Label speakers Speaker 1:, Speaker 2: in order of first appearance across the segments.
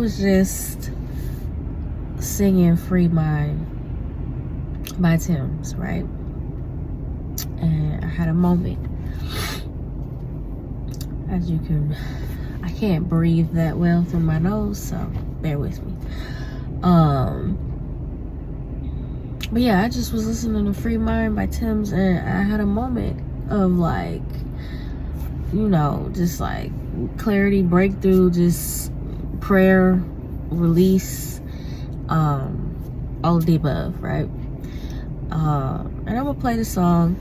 Speaker 1: was just singing Free Mind by Tems, right? And I had a moment. As you can, I can't breathe that well through my nose, so bear with me. But yeah, I just was listening to Free Mind by Tems, and I had a moment of like, you know, just like clarity, breakthrough, just prayer, release, all of the above, right? And I'm gonna play the song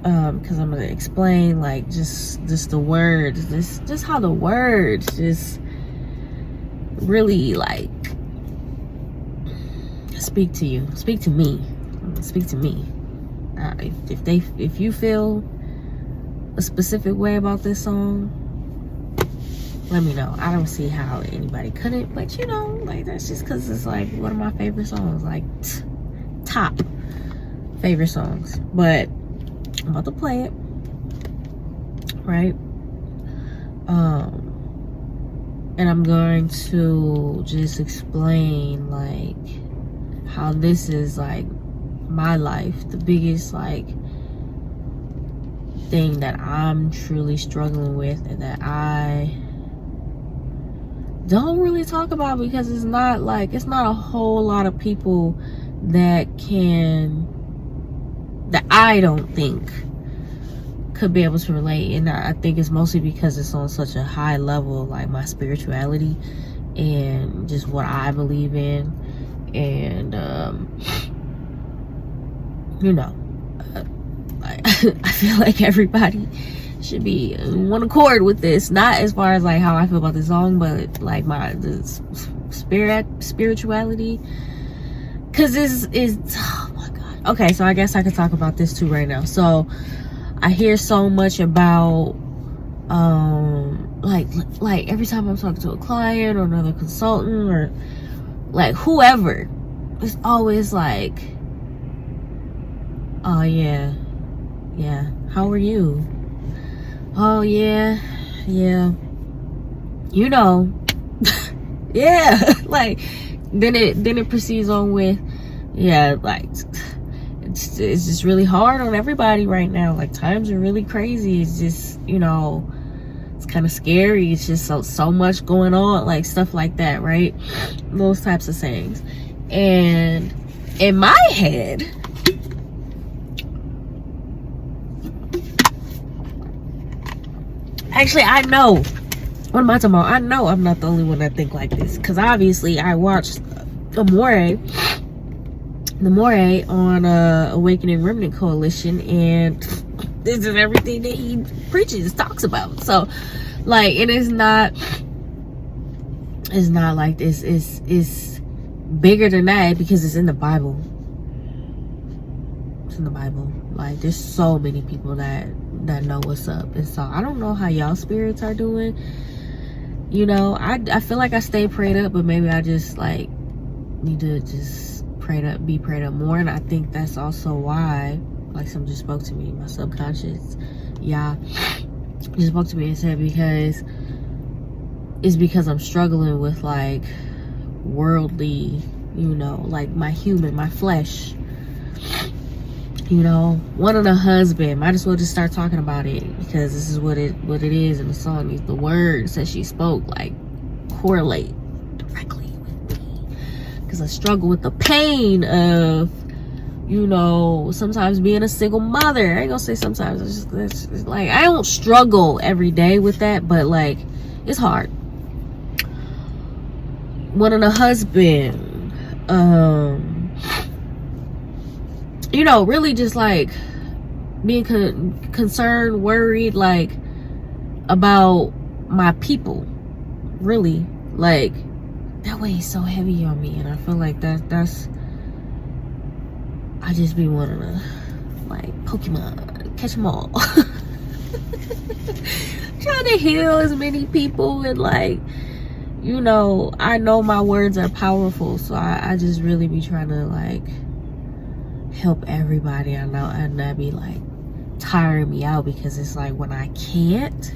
Speaker 1: because I'm gonna explain like just the words, just how the words just really like speak to you, speak to me. If you feel a specific way about this song, let me know. I don't see how anybody couldn't, but you know, like that's just because it's like one of my favorite songs, like top favorite songs. But I'm about to play it, right? And I'm going to just explain like how this is like my life, the biggest like thing that I'm truly struggling with and that I don't really talk about, because it's not a whole lot of people that I don't think could be able to relate. And I think it's mostly because it's on such a high level, like my spirituality and just what I believe in. And you know, I feel like everybody should be in one accord with this, not as far as like how I feel about the song, but like the spirituality, because this is, oh my god. Okay, so I guess I could talk about this too right now. So I hear so much about like every time I'm talking to a client or another consultant or like whoever, it's always like, oh yeah, how are you? Oh yeah, you know. Yeah. Like then it proceeds on with, yeah, like it's just really hard on everybody right now. Like times are really crazy. It's just, you know, it's kind of scary. It's just so much going on, like stuff like that, right? Those types of sayings. And in my head, actually, I know. What am I talking about? I know I'm not the only one that think like this, because obviously I watched the Moray on Awakening Remnant Coalition, and this is everything that he preaches, talks about. So like, it is not, it's not like this. It's bigger than that, because it's in the Bible. It's in the Bible. Like there's so many people that know what's up. And so I don't know how y'all spirits are doing. You know, I feel like I stay prayed up, but maybe I just like need to just be prayed up more. And I think that's also why, like, something just spoke to me, my subconscious, yeah, just spoke to me and said, because I'm struggling with like worldly, you know, like my flesh, you know, wanting a husband. Might as well just start talking about it, because this is what it is in the song. The words that she spoke like correlate directly with me, because I struggle with the pain of, you know, sometimes being a single mother. I ain't gonna say sometimes, it's just like I don't struggle every day with that, but like it's hard. Wanting a husband, you know, really just like being concerned, worried, like about my people, really. Like that weighs so heavy on me, and I feel like that's I just be wanting to like Pokemon, catch them all. Trying to heal as many people, and like, you know, I know my words are powerful, so I just really be trying to like help everybody I know, and that be like tiring me out, because it's like when I can't,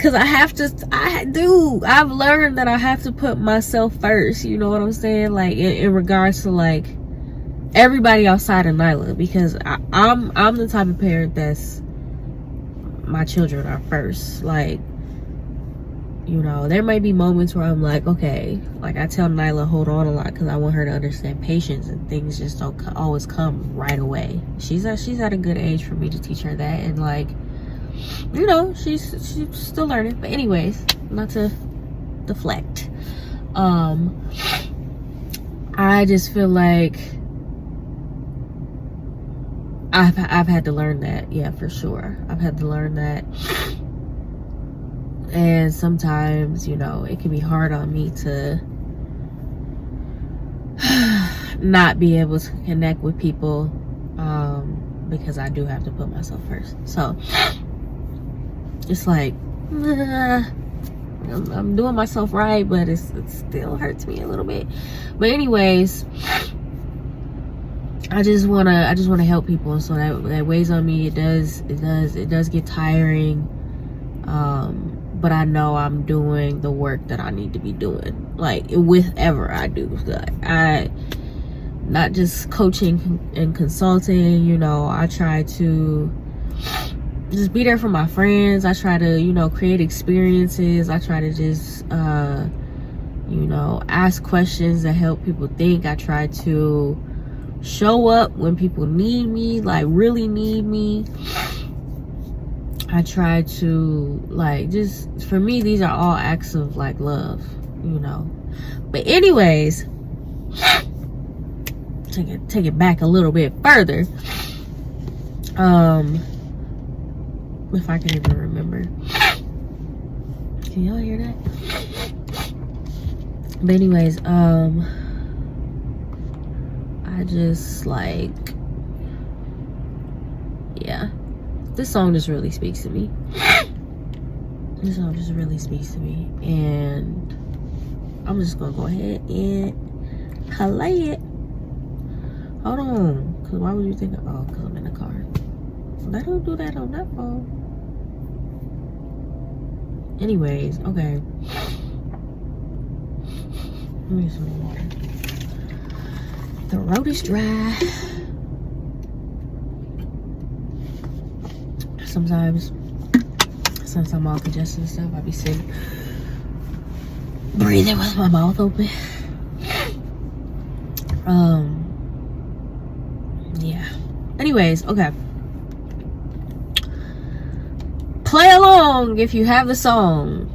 Speaker 1: because I've learned that I have to put myself first, you know what I'm saying, like in regards to like everybody outside of Nyla, because I'm the type of parent that's, my children are first. Like, you know, there may be moments where I'm like, okay, like I tell Nyla hold on a lot because I want her to understand patience, and things just don't always come right away. She's at a good age for me to teach her that, and like, you know, she's still learning. But anyways, not to deflect, I just feel like I've had to learn that. Yeah, for sure, I've had to learn that. And sometimes, you know, it can be hard on me to not be able to connect with people, because I do have to put myself first. So it's like, I'm doing myself right, but it still hurts me a little bit. But anyways, I just wanna help people, so that weighs on me. It does get tiring. But I know I'm doing the work that I need to be doing, like with ever I do. I not just coaching and consulting, you know, I try to just be there for my friends. I try to, you know, create experiences. I try to just you know, ask questions that help people think. I try to show up when people need me, like really need me. I try to, like, just, for me, these are all acts of like love, you know. But anyways, take it back a little bit further. If I can even remember. Can y'all hear that? But anyways, I just like, yeah. This song just really speaks to me. This song just really speaks to me. And I'm just gonna go ahead and play it. Hold on. Because why would you think, oh, because I'm in the car. They don't do that on that phone. Anyways, okay. Let me get some water. The road is dry. Sometimes, since I'm all congested and stuff, I be sitting breathing with my mouth open. Yeah. Anyways, okay. Play along if you have the song.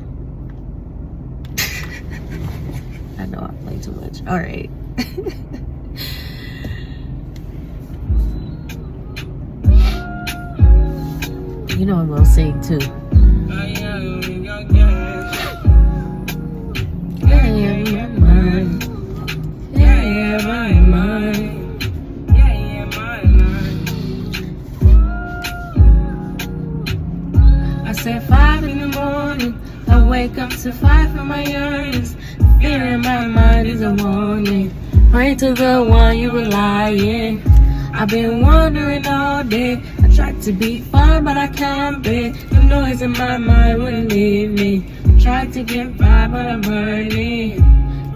Speaker 1: I know I play too much. All right. You know I'm gonna sing too. Yeah, my mind. Yeah, my mind. Yeah, my mind. I said 5 in the morning. I wake up to 5 for my yearnings. Fear in my mind is a warning. Pray to the one you rely in. I've been wondering all day. I tried to be fine, but I can't be. The noise in my mind wouldn't leave me. Tried to get by, but I'm burning.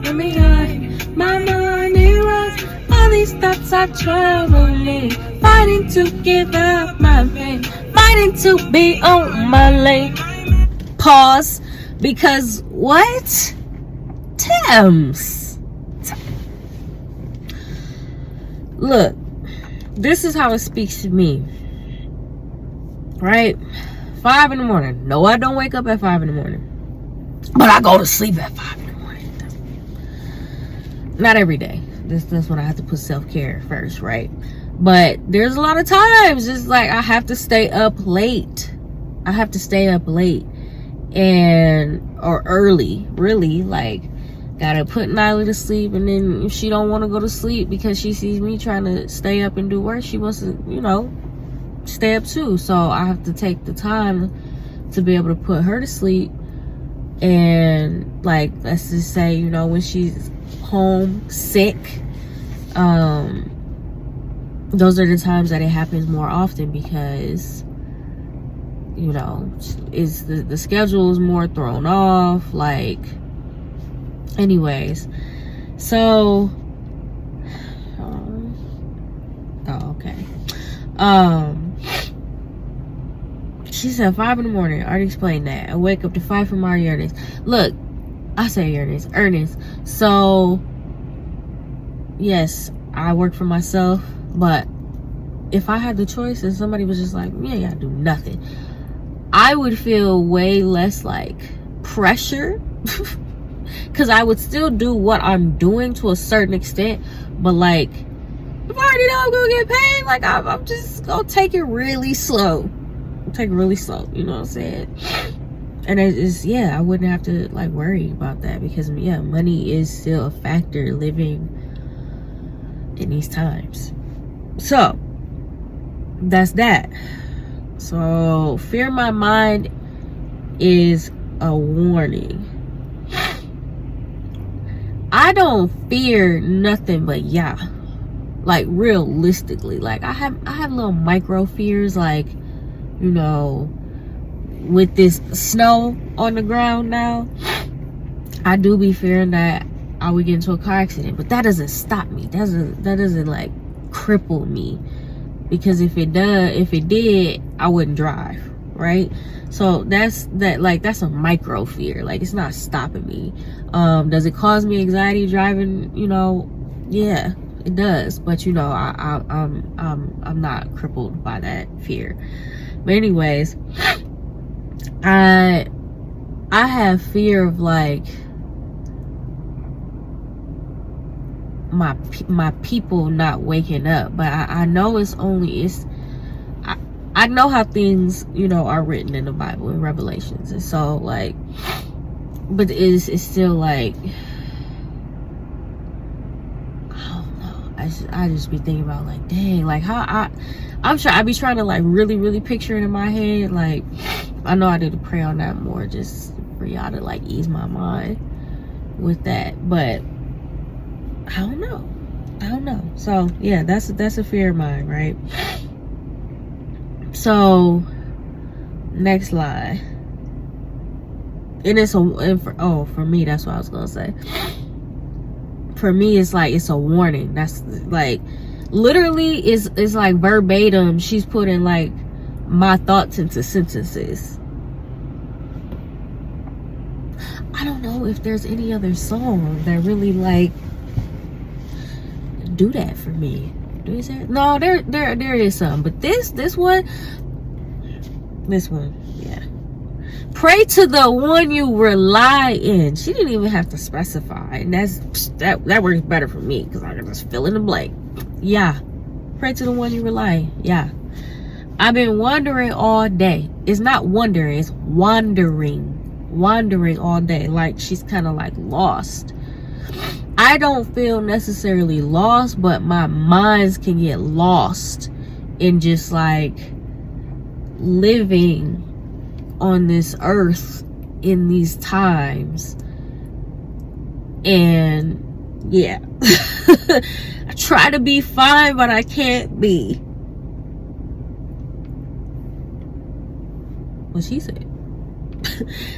Speaker 1: Let me hide my mind, it runs. All these thoughts are troubling. Fighting to give up my pain. Fighting to be on my lane. Pause. Because what? Tems. Look. This is how it speaks to me, right? 5 in the morning. No, I don't wake up at 5 in the morning, but I go to sleep at 5 in the morning. Not every day. That's when I have to put self-care first, right? But there's a lot of times it's like I have to stay up late. I have to stay up late or early, really, like. Gotta put Nyla to sleep, and then if she don't want to go to sleep because she sees me trying to stay up and do work, she wants to, you know, stay up too. So I have to take the time to be able to put her to sleep. And like, let's just say, you know, when she's home sick, those are the times that it happens more often, because you know, is the schedule is more thrown off. Like, anyways, so oh, okay. She said 5 in the morning. I already explained that. I wake up to fight for my earnings. Look, I say earnings. So yes, I work for myself, but if I had the choice and somebody was just like, yeah, do nothing, I would feel way less like pressure because I would still do what I'm doing to a certain extent, but like, if I already know I'm gonna get paid, like I'm just gonna take it really slow. You know what I'm saying? And it's, yeah, I wouldn't have to like worry about that because, yeah, money is still a factor living in these times. So that's that. So fear my mind is a warning. I don't fear nothing but like realistically, like I have little micro fears, like, you know, with this snow on the ground now, I do be fearing that I would get into a car accident, but that doesn't stop me. That doesn't like cripple me, because if it did, I wouldn't drive, right? So that's a micro fear. Like, it's not stopping me. Does it cause me anxiety driving? You know, yeah, it does. But you know, I'm not crippled by that fear. But anyways, I have fear of like my people not waking up, but I know I know how things, you know, are written in the Bible, in Revelations, and so like, but it's still like, I don't know. I just be thinking about like, dang, like how I'm sure I be trying to like really picture it in my head. Like, I know I need to pray on that more, just for y'all to like ease my mind with that. But I don't know. So yeah, that's a fear of mine, right? So next line, and it's for me, that's what I was gonna say. For me, it's like, it's a warning. That's like, literally is like verbatim, she's putting like my thoughts into sentences. I don't know if there's any other song that really like do that for me. Is there? No, there is some, but this one, yeah. Pray to the one you rely in. She didn't even have to specify, and that works better for me because I can just fill in the blank. Yeah, pray to the one you rely in. Yeah, I've been wandering all day. It's not wondering, it's wandering all day. Like, she's kind of like lost. I don't feel necessarily lost, but my minds can get lost in just like living on this earth in these times. And yeah, I try to be fine, but I can't be. What she said.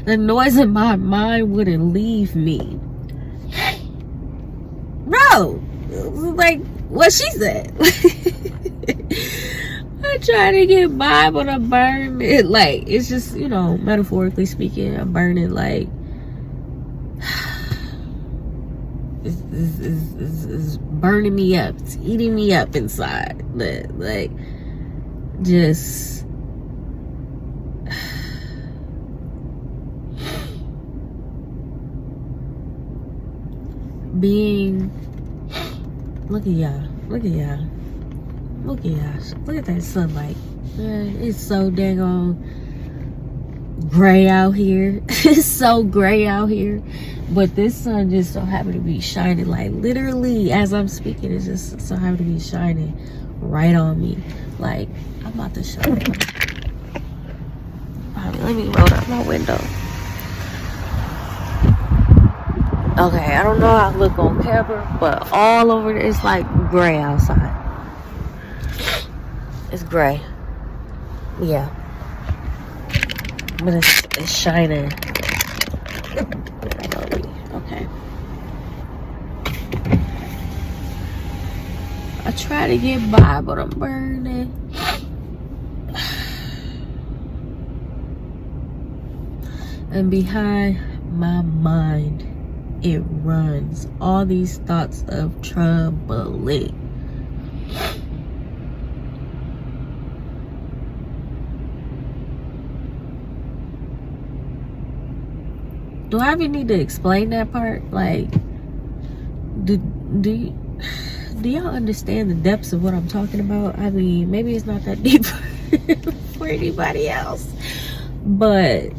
Speaker 1: The noise in my mind wouldn't leave me. Bro, like what she said. I try to get by, but I'm burning. Like, it's just, you know, metaphorically speaking, I'm burning. Like, it's burning me up. It's eating me up inside. But like, just being, look at y'all, look at that sunlight, man. It's so dang on gray out here. It's so gray out here, but this sun just so happened to be shining, like literally as I'm speaking, it's just so happened to be shining right on me. Like, I'm about to show you. Let me roll up my window. Okay, I don't know how I look on camera, but all over there, it's like gray outside. It's gray. Yeah. but it's shining. Okay. I try to get by, but I'm burning. And behind my mind, it runs all these thoughts of troubling. Do I even need to explain that part? Like, do y'all understand the depths of what I'm talking about? I mean, maybe it's not that deep for anybody else, but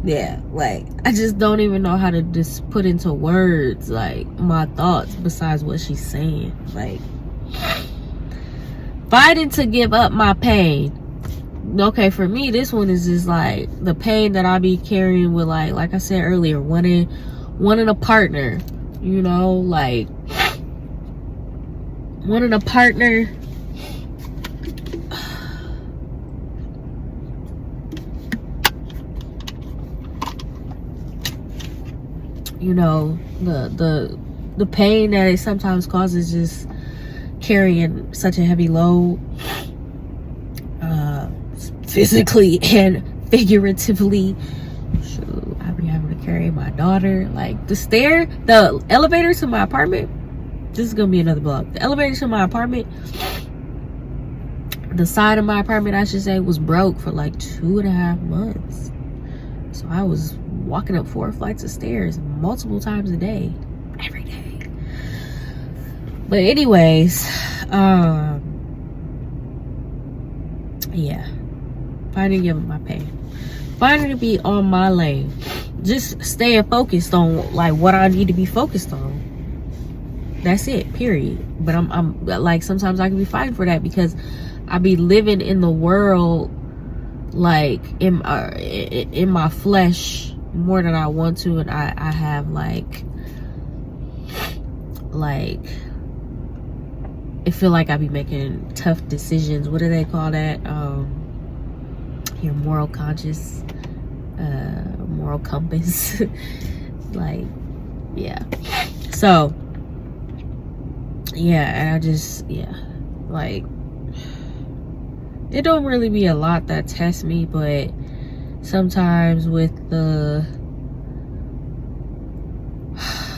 Speaker 1: yeah, like, I just don't even know how to just put into words like my thoughts besides what she's saying. Like, fighting to give up my pain. Okay, for me, this one is just like the pain that I be carrying with, like I said earlier, wanting a partner, you know, like wanting a partner. You know, the pain that it sometimes causes just carrying such a heavy load, physically and figuratively. Shoot, I be having to carry my daughter, like the elevator to my apartment. This is gonna be another vlog. The elevator to my apartment, the side of my apartment, I should say, was broke for like 2.5 months. So I was walking up 4 flights of stairs multiple times a day, every day. But anyways, yeah, finding to give up my pain, finding to be on my lane, just staying focused on like what I need to be focused on. That's it, period. But I'm like, sometimes I can be fighting for that because I be living in the world, like in my flesh more than I want to, and I have like it feel like I be making tough decisions. What do they call that? Your moral conscious, moral compass. Like, yeah. So yeah, and I just, yeah, like, it don't really be a lot that tests me, but sometimes with the,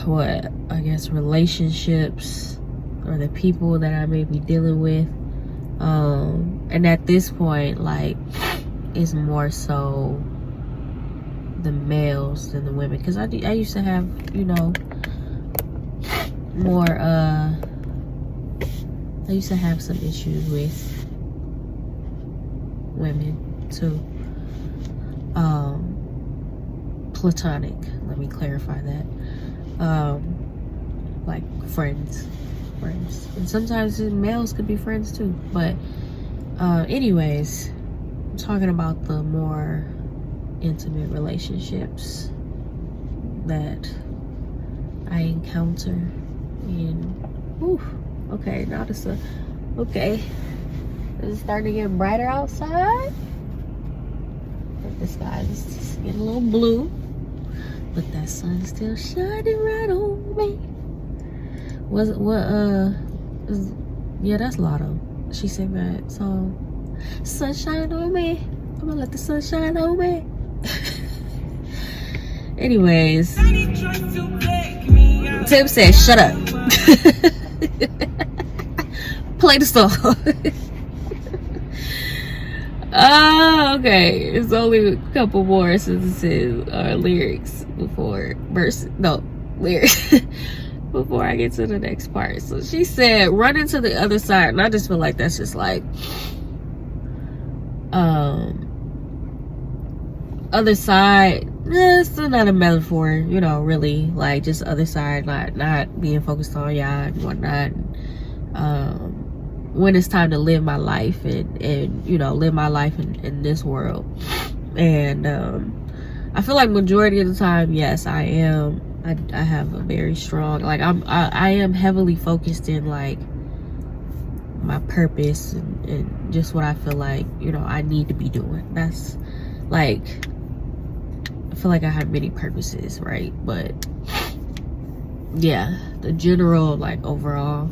Speaker 1: what, I guess, relationships or the people that I may be dealing with, and at this point, like, it's more so the males than the women, because I used to have, you know, more, I used to have some issues with women too. Platonic, let me clarify that. Like friends, and sometimes males could be friends too. But anyways, I'm talking about the more intimate relationships that I encounter. And whew, okay, now this okay, it's starting to get brighter outside. The sky is just getting a little blue, but that sun's still shining right on me. Yeah, that's Lotto. She sang that song, Sunshine on Me. I'm gonna let the sun shine on me. Anyways, Tim said, shut up. Play the song. Oh, okay. It's only a couple more sentences or lyrics before lyrics before I get to the next part. So she said, run into the other side, and I just feel like that's just like other side. It's another metaphor, you know, really, like just other side, not being focused on y'all and whatnot. When it's time to live my life and you know, live my life in this world. And I feel like majority of the time, yes, I am. I have a very strong, like, I am heavily focused in like my purpose and just what I feel like, you know, I need to be doing. like, I feel like I have many purposes, right? But yeah, the general, like, overall,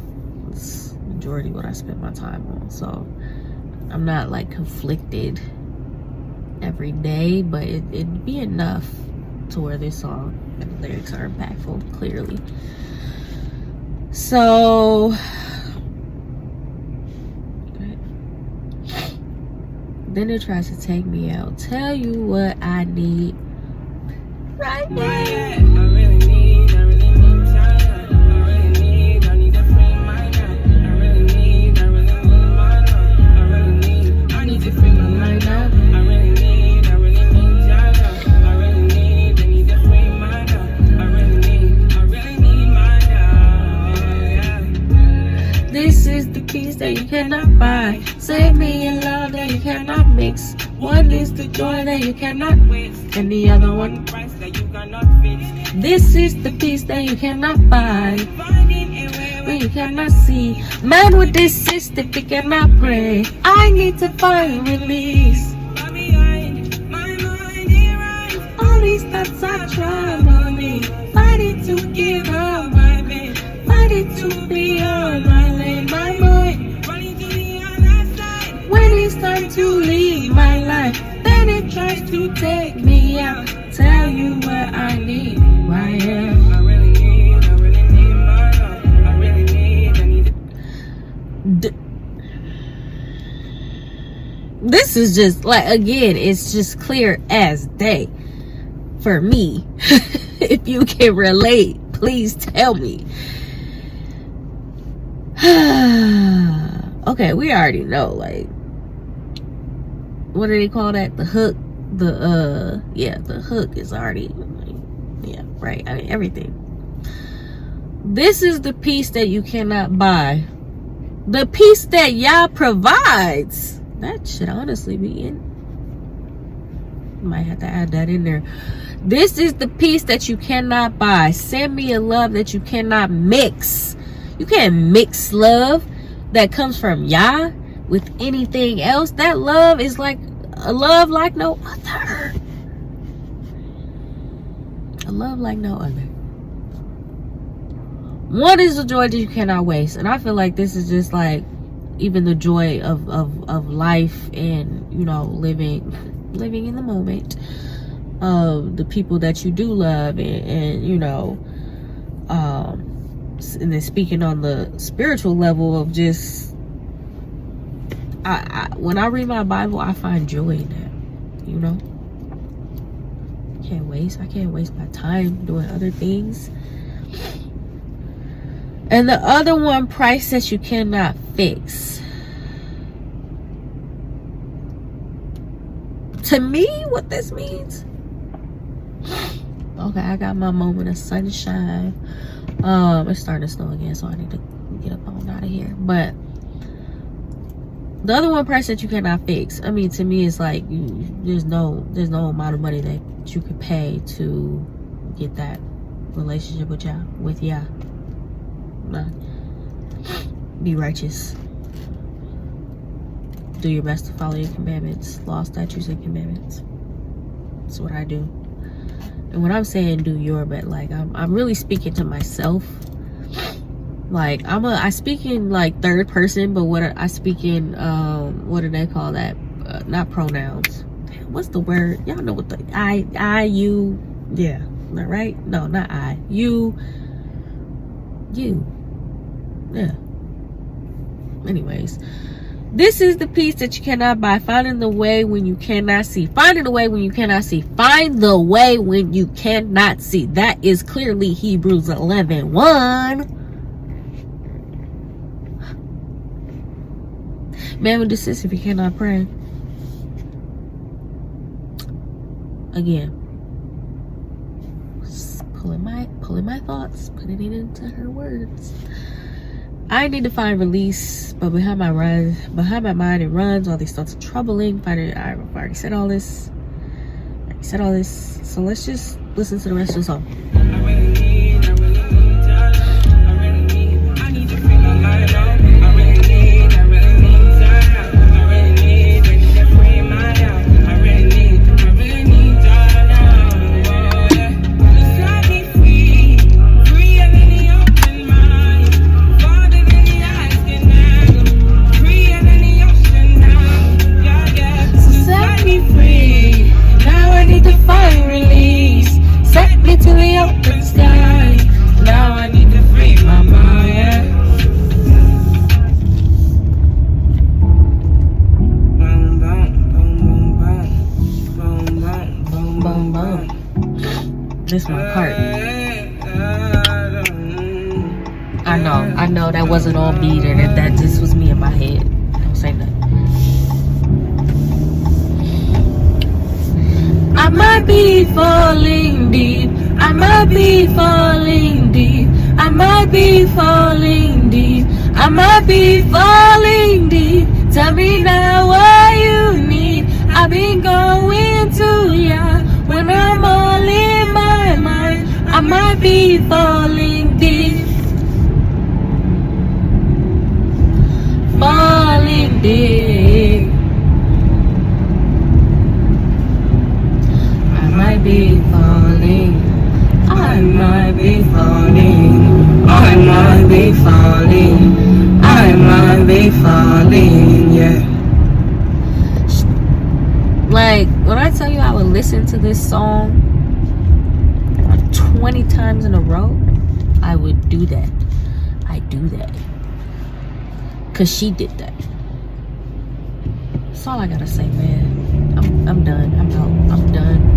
Speaker 1: it's majority what I spend my time on. So I'm not like conflicted every day, but it'd be enough to where this song and the lyrics are impactful, clearly. So then it tries to take me out. Tell you what I need right now. This is the peace that you cannot buy. Save me in love that you cannot mix. One is the joy that you cannot waste, and the other one price that you cannot fix. This is the peace that you cannot buy, when you cannot see. Man with this system, he cannot pray. I need to find release. All these thoughts are trouble me. Fighting to give up my pain. Fighting to be on my lane. My mind running to the other side. When it's time to leave my life, then it tries to take me out. Tell you what I need right here. I really need my love. I really need. This is just like, again, it's just clear as day for me. If you can relate, please tell me. Okay, we already know, like, what do they call that? The hook. The hook is already, yeah, right. I mean, everything. This is the peace that you cannot buy. The peace that Yah provides. That should honestly be in. Might have to add that in there. This is the peace that you cannot buy. Send me a love that you cannot mix. You can't mix love that comes from Yah with anything else. That love is like a love like no other. A love like no other. One is the joy that you cannot waste. And I feel like this is just like even the joy of life and, you know, living in the moment. The people that you do love and you know, and then speaking on the spiritual level of just, when I read my Bible, I find joy in that, you know. I can't waste my time doing other things. And the other one, price that you cannot fix. To me, what this means, okay, I got my moment of sunshine. It's starting to snow again, so I need to get up on out of here. But the other one, price that you cannot fix. I mean, to me, it's like there's no amount of money that you could pay to get that relationship with Yah. Nah. Be righteous. Do your best to follow your commandments, law, statutes, and commandments. That's what I do. And when I'm saying do your best, like I'm really speaking to myself. Like I speak in like third person, but what I speak in what do they call that? Not pronouns. What's the word? Y'all know what the I you, yeah, right? No, not I. You. Yeah. Anyways, this is the peace that you cannot buy. Finding the way when you cannot see. Finding the way when you cannot see. Find the way when you cannot see. That is clearly Hebrews 11:1. Man will desist if he cannot pray. Again, pulling my thoughts, putting it into her words. I need to find release, but behind my mind it runs. All these thoughts are troubling. I've already said all this. So let's just listen to the rest of the song. I know that wasn't on beat, or that just was me in my head. Don't say nothing. I might be falling deep. I might be falling deep. I might be falling deep. I might be falling deep. Tell me now what you need. I've been going to ya when I'm all in my mind. I might be falling deep. Falling deep. I might be falling. I might be falling. I might be falling. I might be falling, yeah. Like, when I tell you I would listen to this song 20 times in a row, I would do that. I do that. Cause she did that. That's all I gotta say, man. I'm done. I'm out. I'm done.